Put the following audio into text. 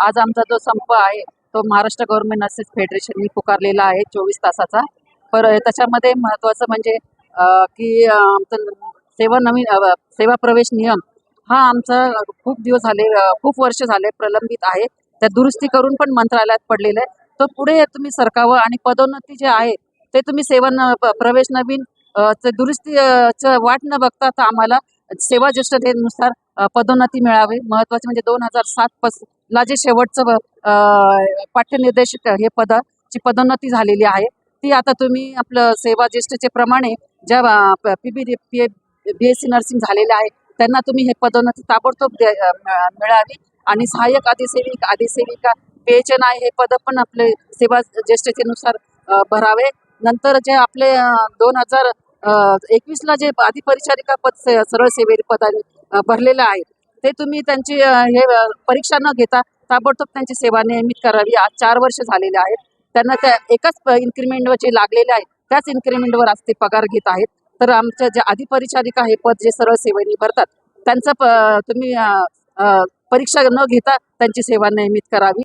आज आमचा जो संप आहे तो महाराष्ट्र गव्हर्नमेंट नर्सेस फेडरेशननी पुकारलेला आहे 24 तासाचा. त्याच्यामध्ये महत्त्वाचं म्हणजे की आमचं सेवा प्रवेश नियम हा आमचा खूप दिवस झाले, खूप वर्ष झाले प्रलंबित आहे. त्या दुरुस्ती करून पण मंत्रालयात पडलेलं आहे. तो पुढे तुम्ही सरकावं आणि पदोन्नती जे आहे ते तुम्ही प्रवेश नवीन ते दुरुस्तीचं वाट न बघता आता आम्हाला सेवा ज्येष्ठतेनुसार पदोन्नती मिळावी. महत्त्वाचे म्हणजे 2007 ला जे शेवटचं पाठ्यनिर्देशित हे पदाची पदोन्नती झालेली आहे ती आता तुम्ही आपलं सेवा ज्येष्ठचे प्रमाणे ज्या BSc नर्सिंग झालेले आहे त्यांना तुम्ही हे पदोन्नती ताबडतोब मिळावी. आणि सहाय्यक अधिसेविका PHNI हे पद पण आपले सेवा ज्येष्ठतेनुसार भरावे. नंतर जे आपले 2021ला जे अधिपरिचारिका पद सरळ सेवेरी पदाने भरलेलं आहे ते तुम्ही त्यांची हे परीक्षा न घेता ताबडतोब त्यांची सेवा नियमित करावी. आज 4 वर्ष झालेले आहेत. त्यांना त्या एकाच इन्क्रिमेंटवर जे लागलेले आहेत त्याच इन्क्रिमेंटवर आज ते पगार घेत आहेत. तर आमच्या जे अधिपरिचारिका हे पद जे सरळ सेवेने भरतात त्यांचं तुम्ही परीक्षा न घेता त्यांची सेवा नियमित करावी.